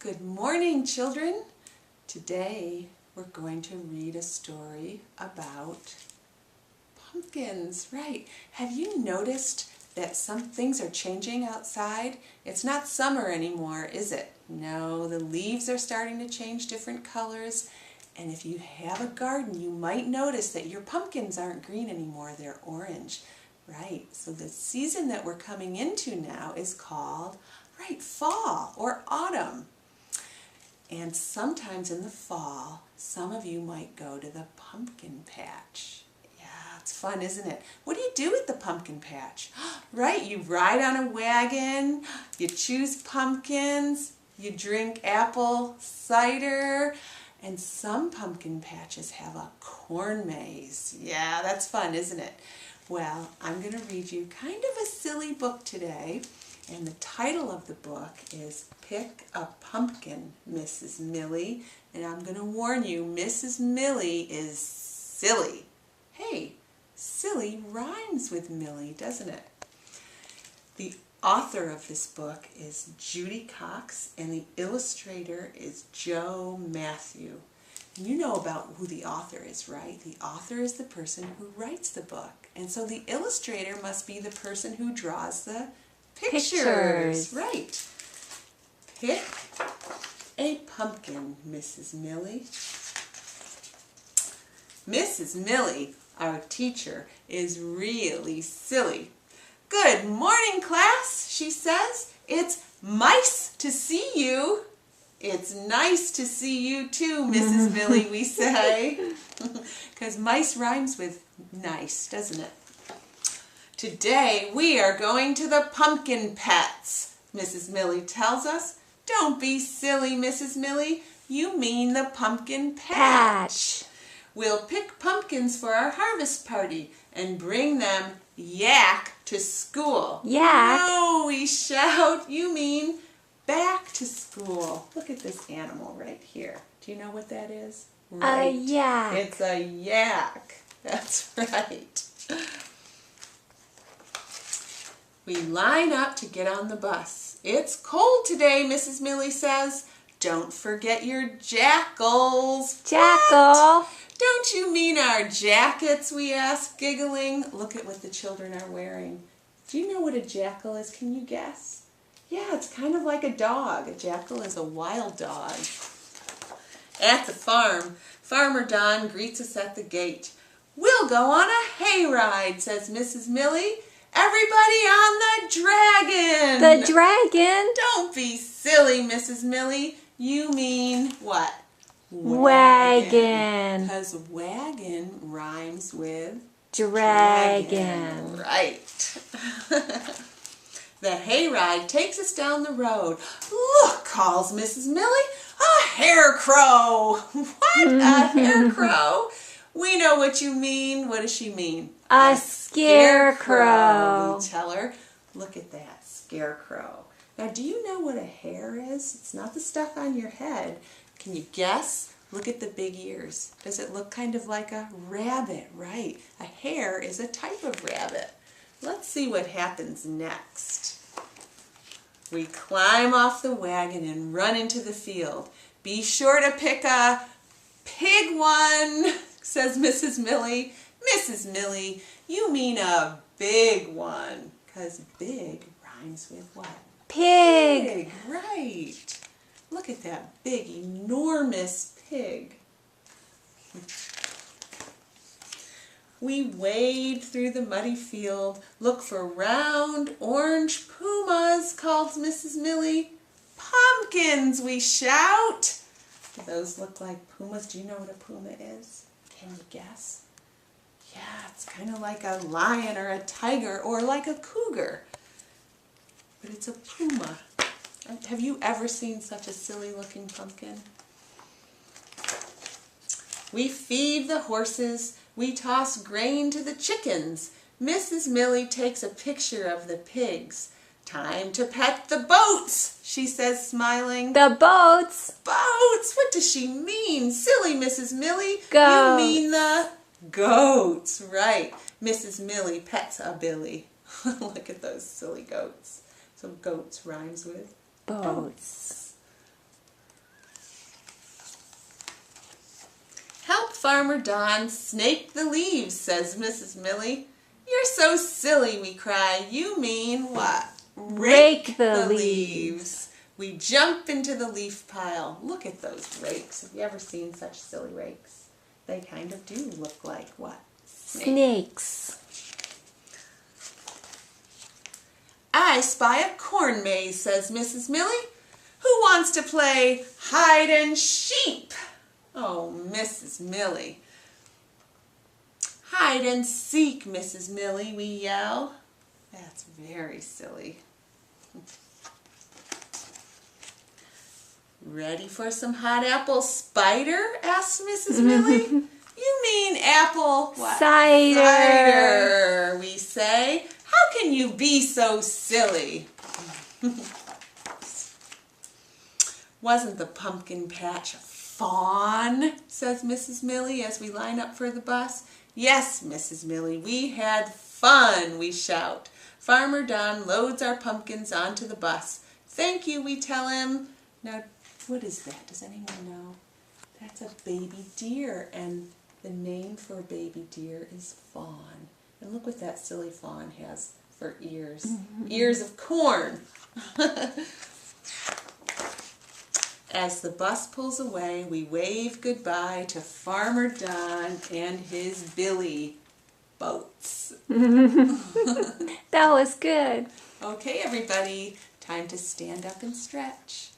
Good morning, children. Today we're going to read a story about pumpkins. Right. Have you noticed that some things are changing outside? It's not summer anymore, is it? No, the leaves are starting to change different colors. And if you have a garden, you might notice that your pumpkins aren't green anymore, they're orange. Right, so the season that we're coming into now is called, fall or autumn. And sometimes in the fall, some of you might go to the pumpkin patch. Yeah, it's fun, isn't it? What do you do at the pumpkin patch? Right, you ride on a wagon, you choose pumpkins, you drink apple cider, and some pumpkin patches have a corn maze. Yeah, that's fun, isn't it? Well, I'm going to read you kind of a silly book today, and the title of the book is Pick a Pumpkin, Mrs. Millie, and I'm going to warn you, Mrs. Millie is silly. Hey, silly rhymes with Millie, doesn't it? The author of this book is Judy Cox, and the illustrator is Joe Matthew. You know about who the author is, right? The author is the person who writes the book. And so the illustrator must be the person who draws the pictures. Right. Pick a pumpkin, Mrs. Millie. Mrs. Millie, our teacher, is really silly. Good morning, class, she says. It's nice to see you. It's nice to see you too, Mrs. Millie, we say. Because mice rhymes with nice, doesn't it? Today we are going to the pumpkin patch, Mrs. Millie tells us. Don't be silly, Mrs. Millie. You mean the pumpkin patch. We'll pick pumpkins for our harvest party and bring them yak to school. Yak? No, we shout. You mean back to school. Look at this animal right here. Do you know what that is? Right. A yak. It's a yak. That's right. We line up to get on the bus. It's cold today, Mrs. Millie says. Don't forget your jackals. Jackal. What? Don't you mean our jackets, we ask, giggling. Look at what the children are wearing. Do you know what a jackal is? Can you guess? Yeah, it's kind of like a dog. A jackal is a wild dog. At the farm, Farmer Don greets us at the gate. We'll go on a hayride, says Mrs. Millie. Everybody on the dragon. The dragon? Don't be silly, Mrs. Millie. You mean what? Wagon. Because wagon rhymes with dragon. Right. The hayride takes us down the road. Look, calls Mrs. Millie, a hair crow. What? A hair crow? We know what you mean. What does she mean? A scarecrow. We tell her, look at that, scarecrow. Now, do you know what a hare is? It's not the stuff on your head. Can you guess? Look at the big ears. Does it look kind of like a rabbit? Right. A hare is a type of rabbit. Let's see what happens next. We climb off the wagon and run into the field. Be sure to pick a pig one, says Mrs. Millie. Mrs. Millie, you mean a big one, because big rhymes with what? Pig. Pig, right. Look at that big, enormous pig. We wade through the muddy field, look for round orange pumas, calls Mrs. Millie. Pumpkins, we shout. Do those look like pumas? Do you know what a puma is? Can you guess? Yeah, it's kind of like a lion or a tiger or like a cougar. But it's a puma. Have you ever seen such a silly looking pumpkin? We feed the horses. We toss grain to the chickens. Mrs. Millie takes a picture of the pigs. Time to pet the boats, she says, smiling. The boats. Boats? What does she mean? Silly Mrs. Millie. Goats. You mean the goats, right. Mrs. Millie pets a Billy. Look at those silly goats. So goats rhymes with Boats. Farmer Don snaked the leaves, says Mrs. Millie. You're so silly, we cry. You mean what? Rake the leaves. We jump into the leaf pile. Look at those rakes. Have you ever seen such silly rakes? They kind of do look like what? Snakes. I spy a corn maze, says Mrs. Millie. Who wants to play hide and sheep? Oh, Mrs. Millie. Hide and seek, Mrs. Millie, we yell. That's very silly. Ready for some hot apple cider? Asks Mrs. Millie. You mean apple what? Cider. Cider, we say. How can you be so silly? Wasn't the pumpkin patch fun? Says Mrs. Millie as we line up for the bus. Yes, Mrs. Millie, we had fun, we shout. Farmer Don loads our pumpkins onto the bus. Thank you, we tell him. Now, what is that? Does anyone know? That's a baby deer, and the name for a baby deer is fawn. And look what that silly fawn has for ears. Ears of corn. As the bus pulls away, we wave goodbye to Farmer Don and his billy boats. That was good. Okay, everybody, time to stand up and stretch.